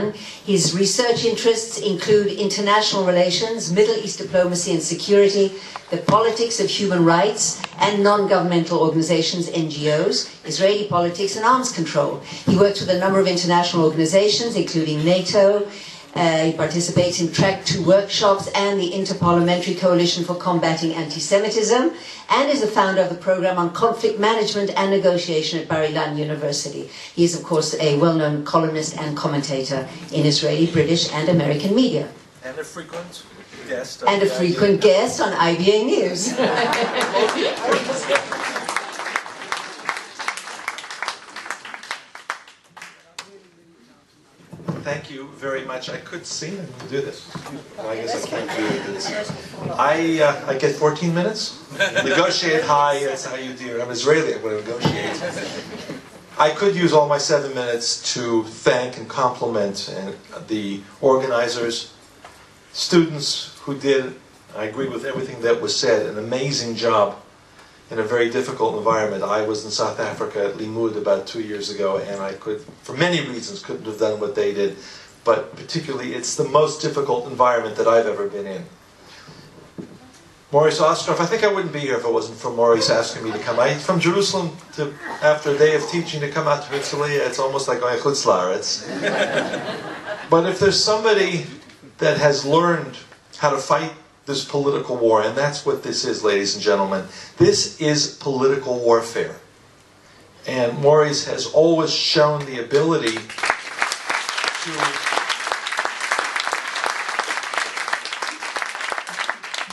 Iran. His research interests include international relations, Middle East diplomacy and security, the politics of human rights and non-governmental organizations, NGOs, Israeli politics and arms control. He works with a number of international organizations, including NATO. He participates in Track 2 workshops and the Interparliamentary Coalition for Combating Anti-Semitism, and is the founder of the program on conflict management and negotiation at Bar-Ilan University. He is, of course, a well-known columnist and commentator in Israeli, British, and American media. And a frequent guest. And a frequent guest on IBA News. Thank you very much. I could sing and do this. Well, I guess I can't do this. I get 14 minutes? Negotiate high, that's how you do it. I'm Israeli, I'm going to negotiate. I could use all my 7 minutes to thank and compliment the organizers, students who did, I agree with everything that was said, an amazing job in a very difficult environment. I was in South Africa at Limud about 2 years ago, and I could, for many reasons, couldn't have done what they did. But particularly, it's the most difficult environment that I've ever been in. Maurice Ostroff, I think I wouldn't be here if it wasn't for Maurice asking me to come. From Jerusalem, after a day of teaching, to come out to Herzliya, it's almost like going Chutz La'aretz. But if there's somebody that has learned how to fight this political war, and that's what this is, ladies and gentlemen. This is political warfare. And Maurice has always shown the ability to...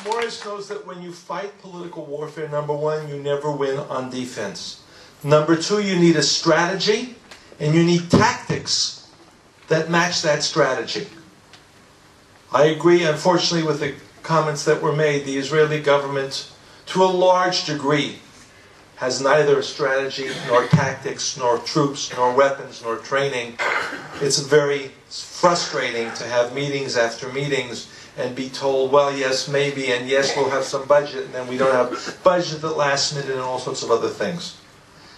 Maurice knows that when you fight political warfare, number one, you never win on defense. Number two, you need a strategy, and you need tactics that match that strategy. I agree, unfortunately, with the comments that were made. The Israeli government, to a large degree, has neither a strategy, nor tactics, nor troops, nor weapons, nor training. It's very frustrating to have meetings after meetings and be told, well, yes, maybe, and yes, we'll have some budget, and then we don't have budget at the last minute and all sorts of other things.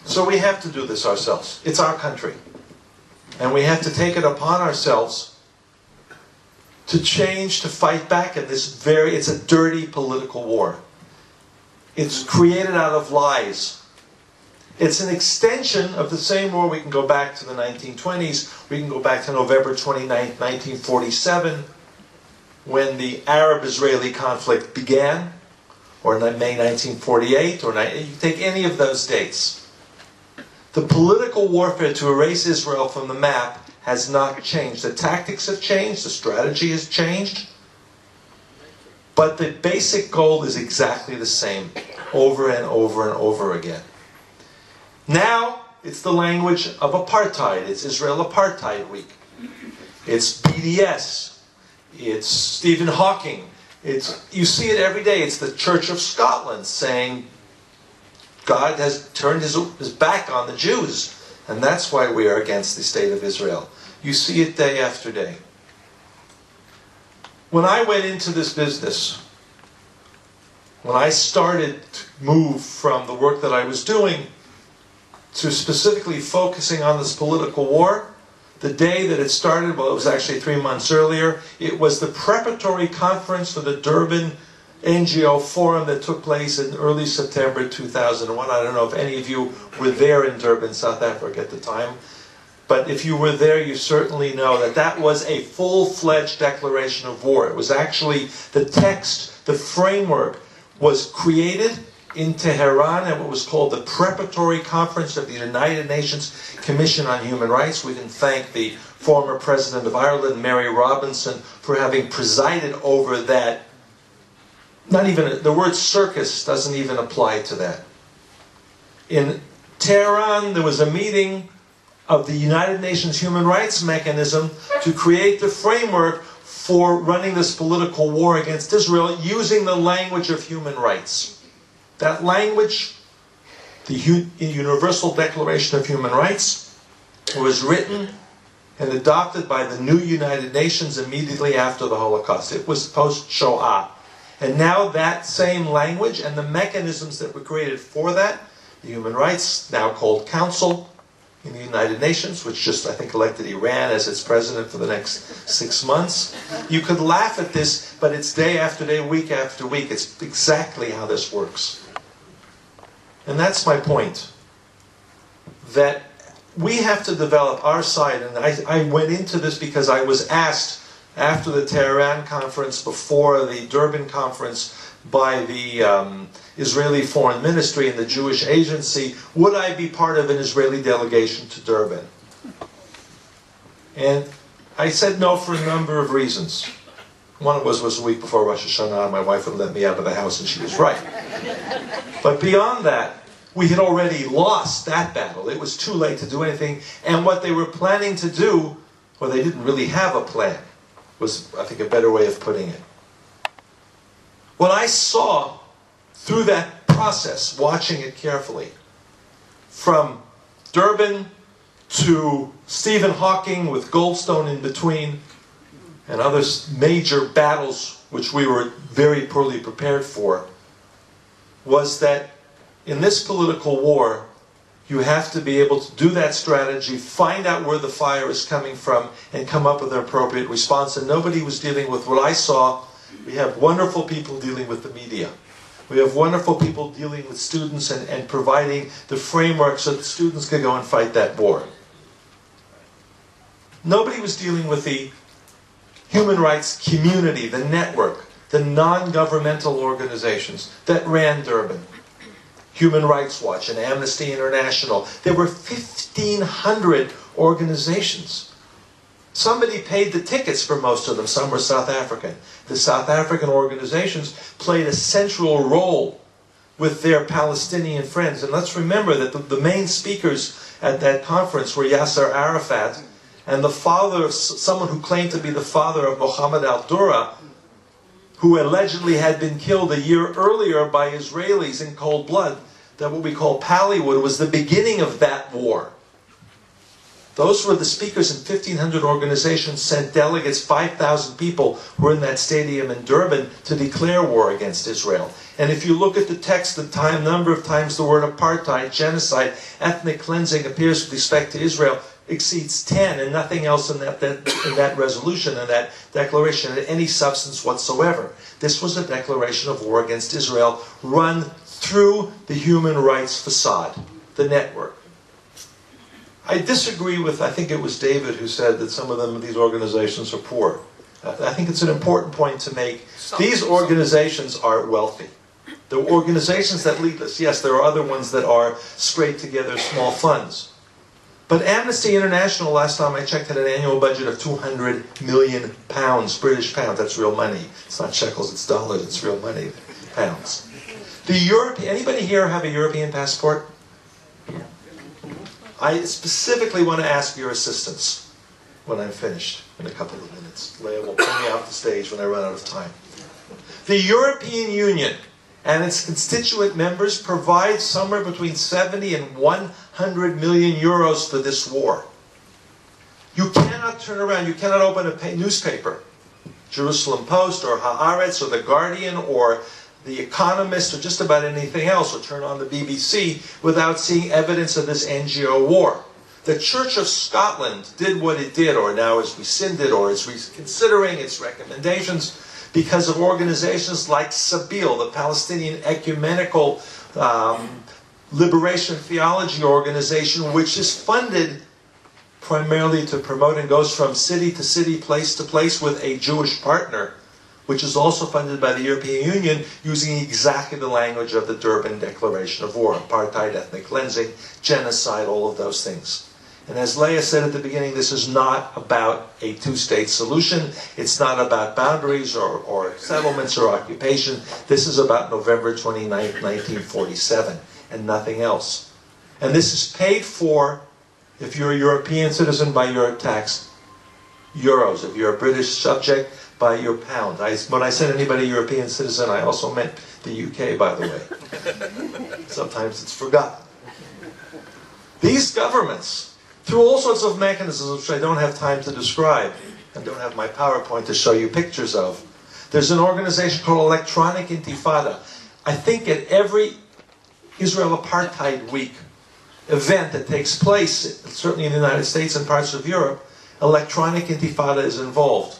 So we have to do this ourselves. It's our country. And we have to take it upon ourselves to change, to fight back in this it's a dirty political war. It's created out of lies. It's an extension of the same war. We can go back to the 1920s. We can go back to November 29th, 1947, when the Arab-Israeli conflict began, or May 1948, or you take any of those dates. The political warfare to erase Israel from the map has not changed. The tactics have changed, the strategy has changed, but the basic goal is exactly the same, over and over and over again. Now, it's the language of apartheid. It's Israel Apartheid Week. It's BDS. It's Stephen Hawking. You see it every day. It's the Church of Scotland saying God has turned his back on the Jews, and that's why we are against the state of Israel. You see it day after day. When I went into this business, when I started to move from the work that I was doing to specifically focusing on this political war, the day that it started, well, it was actually 3 months earlier, it was the preparatory conference for the Durban NGO forum that took place in early September 2001. I don't know if any of you were there in Durban, South Africa at the time. But if you were there, you certainly know that that was a full-fledged declaration of war. It was actually the text, the framework was created in Tehran at what was called the Preparatory Conference of the United Nations Commission on Human Rights. We can thank the former President of Ireland, Mary Robinson, for having presided over that. Not even, the word circus doesn't even apply to that. In Tehran, there was a meeting of the United Nations Human Rights Mechanism to create the framework for running this political war against Israel using the language of human rights. That language, the Universal Declaration of Human Rights, was written and adopted by the new United Nations immediately after the Holocaust. It was post-Shoah. And now that same language and the mechanisms that were created for that, the Human Rights, now called Council, in the United Nations, which just, I think, elected Iran as its president for the next 6 months. You could laugh at this, but it's day after day, week after week. It's exactly how this works. And that's my point. That we have to develop our side, and I went into this because I was asked after the Tehran conference, before the Durban conference, by the Israeli Foreign Ministry and the Jewish Agency, would I be part of an Israeli delegation to Durban? And I said no for a number of reasons. One was a week before Rosh Hashanah, my wife would let me out of the house, and she was right. But beyond that, we had already lost that battle. It was too late to do anything. And what they were planning to do, or they didn't really have a plan, was, I think, a better way of putting it. What I saw through that process, watching it carefully, from Durban to Stephen Hawking with Goldstone in between, and other major battles which we were very poorly prepared for, was that in this political war, you have to be able to do that strategy, find out where the fire is coming from, and come up with an appropriate response. And nobody was dealing with what I saw. We have wonderful people dealing with the media. We have wonderful people dealing with students and providing the framework so that students could go and fight that war. Nobody was dealing with the human rights community, the network, the non-governmental organizations that ran Durban. Human Rights Watch and Amnesty International. There were 1,500 organizations. Somebody paid the tickets for most of them. Some were South African. The South African organizations played a central role with their Palestinian friends. And let's remember that the main speakers at that conference were Yasser Arafat and the father of someone who claimed to be the father of Mohammed al-Dura, who allegedly had been killed a year earlier by Israelis in cold blood. That what we call Pallywood was the beginning of that war. Those were the speakers, and 1,500 organizations sent delegates, 5,000 people were in that stadium in Durban to declare war against Israel. And if you look at the text, the number of times the word apartheid, genocide, ethnic cleansing appears with respect to Israel exceeds 10, and nothing else in that resolution and that declaration had any substance whatsoever. This was a declaration of war against Israel run through the human rights facade, the network. I disagree with, I think it was David who said that some of these organizations are poor. I think it's an important point to make. These organizations are wealthy. The organizations that lead us, yes, there are other ones that are scraped together small funds. But Amnesty International, last time I checked, had an annual budget of 200 million pounds, British pounds. That's real money. It's not shekels, it's dollars, it's real money, pounds. Anybody here have a European passport? I specifically want to ask your assistance when I'm finished in a couple of minutes. Leah will pull me off the stage when I run out of time. The European Union and its constituent members provide somewhere between 70 and 100 million euros for this war. You cannot turn around, you cannot open a newspaper, Jerusalem Post or Haaretz or The Guardian or The Economist or just about anything else, or turn on the BBC without seeing evidence of this NGO war. The Church of Scotland did what it did, or now is rescinded, or is reconsidering its recommendations because of organizations like Sabeel, the Palestinian Ecumenical Liberation Theology Organization, which is funded primarily to promote and goes from city to city, place to place with a Jewish partner, which is also funded by the European Union using exactly the language of the Durban Declaration of War, apartheid, ethnic cleansing, genocide, all of those things. And as Leah said at the beginning, this is not about a two-state solution. It's not about boundaries or settlements or occupation. This is about November 29, 1947, and nothing else. And this is paid for, if you're a European citizen, by your tax euros. If you're a British subject, by your pound. When I said anybody European citizen, I also meant the UK, by the way. Sometimes it's forgotten. These governments, through all sorts of mechanisms which I don't have time to describe, and don't have my PowerPoint to show you pictures of, there's an organization called Electronic Intifada. I think at every Israel Apartheid Week, event that takes place, certainly in the United States and parts of Europe, electronic intifada is involved.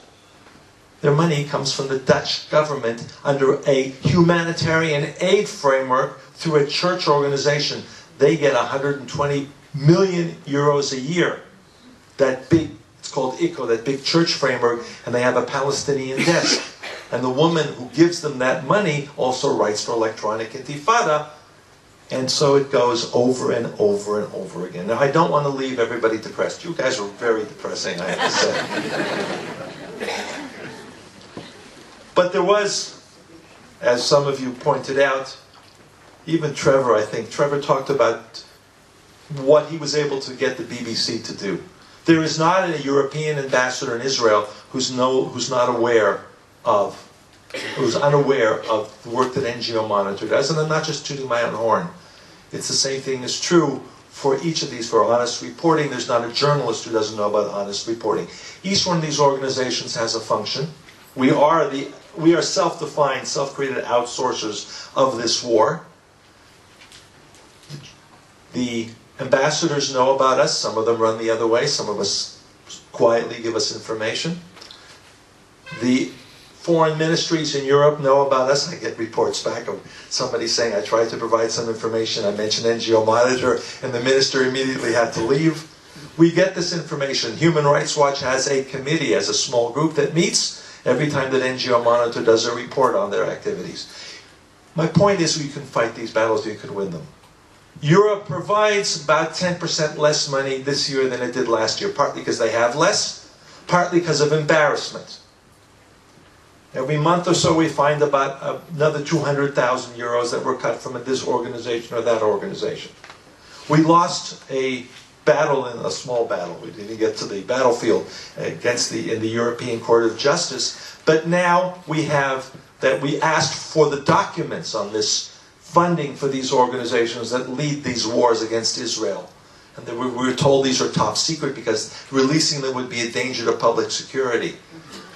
Their money comes from the Dutch government under a humanitarian aid framework through a church organization. They get 120 million euros a year. That big, it's called ICO, that big church framework, and they have a Palestinian desk. And the woman who gives them that money also writes for electronic intifada. And so it goes over and over and over again. Now, I don't want to leave everybody depressed. You guys are very depressing, I have to say. But there was, as some of you pointed out, even Trevor, I think, Trevor talked about what he was able to get the BBC to do. There is not a European ambassador in Israel who's unaware of the work that NGO Monitor does, and I'm not just tooting my own horn. It's the same thing is true for each of these. For honest reporting, there's not a journalist who doesn't know about honest reporting. Each one of these organizations has a function. We are self-defined, self-created outsourcers of this war. The ambassadors know about us. Some of them run the other way. Some of us quietly give us information. The foreign ministries in Europe know about us. I get reports back of somebody saying, I tried to provide some information. I mentioned NGO Monitor, and the minister immediately had to leave. We get this information. Human Rights Watch has a committee, as a small group that meets every time that NGO Monitor does a report on their activities. My point is, we can fight these battles, we can win them. Europe provides about 10% less money this year than it did last year, partly because they have less, partly because of embarrassment. Every month or so we find about another 200,000 euros that were cut from this organization or that organization. We lost a battle, a small battle, we didn't get to the battlefield, in the European Court of Justice, but now we asked for the documents on this funding for these organizations that lead these wars against Israel. And we were told these are top secret because releasing them would be a danger to public security.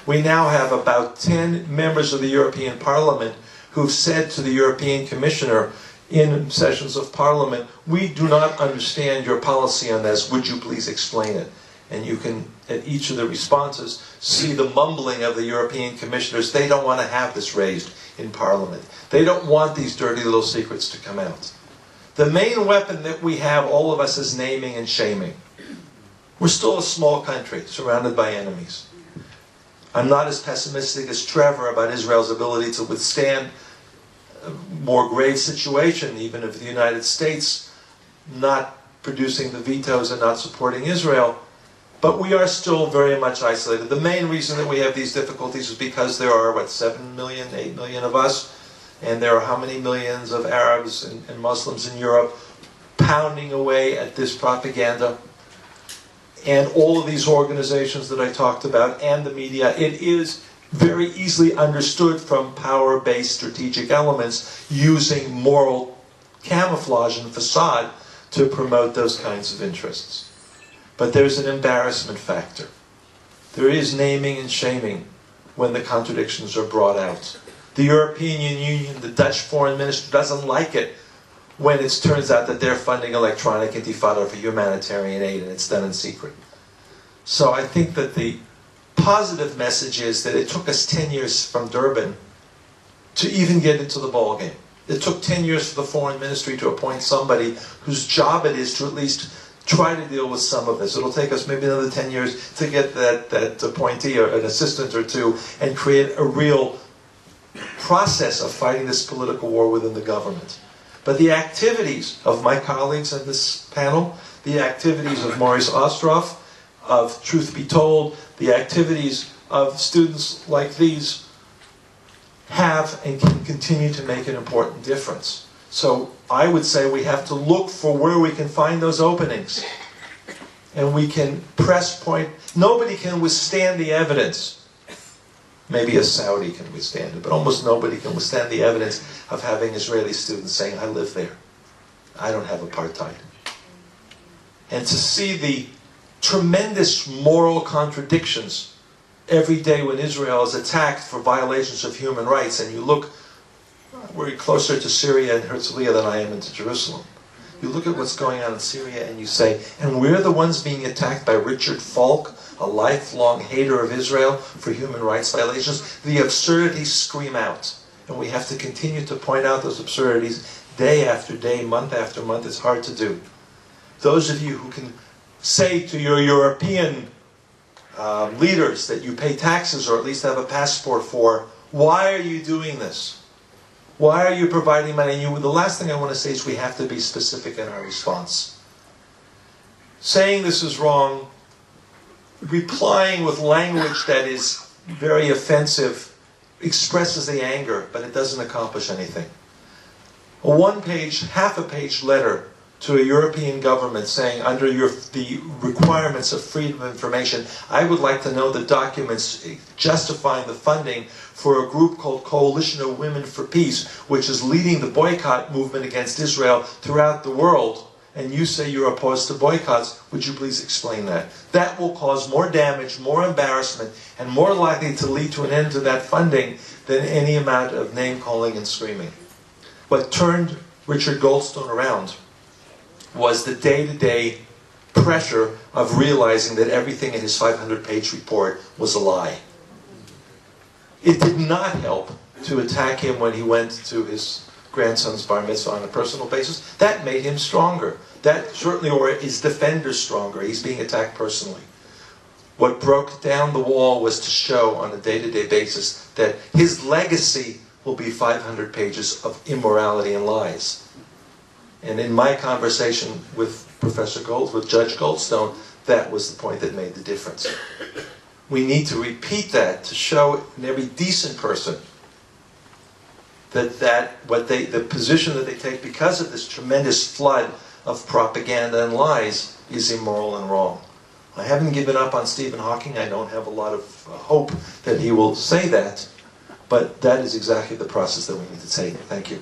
We now have about 10 members of the European Parliament who've said to the European Commissioner in sessions of Parliament, we do not understand your policy on this, would you please explain it? And you can, at each of the responses, see the mumbling of the European Commissioners. They don't want to have this raised in Parliament. They don't want these dirty little secrets to come out. The main weapon that we have, all of us, is naming and shaming. We're still a small country, surrounded by enemies. I'm not as pessimistic as Trevor about Israel's ability to withstand a more grave situation, even if the United States not producing the vetoes and not supporting Israel. But we are still very much isolated. The main reason that we have these difficulties is because there are, 7 million, 8 million of us, and there are how many millions of Arabs and Muslims in Europe pounding away at this propaganda. And all of these organizations that I talked about and the media, it is very easily understood from power-based strategic elements using moral camouflage and facade to promote those kinds of interests. But there's an embarrassment factor. There is naming and shaming when the contradictions are brought out. The European Union, the Dutch foreign minister, doesn't like it when it turns out that they're funding electronic intifada for humanitarian aid and it's done in secret. So I think that the positive message is that it took us 10 years from Durban to even get into the ballgame. It took 10 years for the foreign ministry to appoint somebody whose job it is to at least try to deal with some of this. It'll take us maybe another 10 years to get that appointee or an assistant or two and create a real process of fighting this political war within the government. But the activities of my colleagues on this panel, the activities of Maurice Ostroff, of Truth Be Told, the activities of students like these have and can continue to make an important difference. So I would say we have to look for where we can find those openings. And we can press point. Nobody can withstand the evidence. Maybe a Saudi can withstand it, but almost nobody can withstand the evidence of having Israeli students saying, I live there. I don't have apartheid. And to see the tremendous moral contradictions every day when Israel is attacked for violations of human rights, and you look, we're closer to Syria and Herzliya than I am into Jerusalem. You look at what's going on in Syria and you say, and we're the ones being attacked by Richard Falk, a lifelong hater of Israel for human rights violations. The absurdities scream out. And we have to continue to point out those absurdities day after day, month after month. It's hard to do. Those of you who can say to your European leaders that you pay taxes or at least have a passport for, why are you doing this? Why are you providing money? And the last thing I want to say is we have to be specific in our response. Saying this is wrong, replying with language that is very offensive, expresses the anger, but it doesn't accomplish anything. A one-page, half-a-page letter to a European government saying, under the requirements of freedom of information, I would like to know the documents justifying the funding for a group called Coalition of Women for Peace, which is leading the boycott movement against Israel throughout the world, and you say you're opposed to boycotts, would you please explain that? That will cause more damage, more embarrassment, and more likely to lead to an end to that funding than any amount of name-calling and screaming. What turned Richard Goldstone around was the day-to-day pressure of realizing that everything in his 500-page report was a lie. It did not help to attack him when he went to his grandson's bar mitzvah on a personal basis. That made him stronger. That certainly, or his defenders stronger. He's being attacked personally. What broke down the wall was to show on a day-to-day basis that his legacy will be 500 pages of immorality and lies. And in my conversation with with Judge Goldstone, that was the point that made the difference. We need to repeat that to show in every decent person that the position that they take because of this tremendous flood of propaganda and lies is immoral and wrong. I haven't given up on Stephen Hawking. I don't have a lot of hope that he will say that, but that is exactly the process that we need to take. Thank you.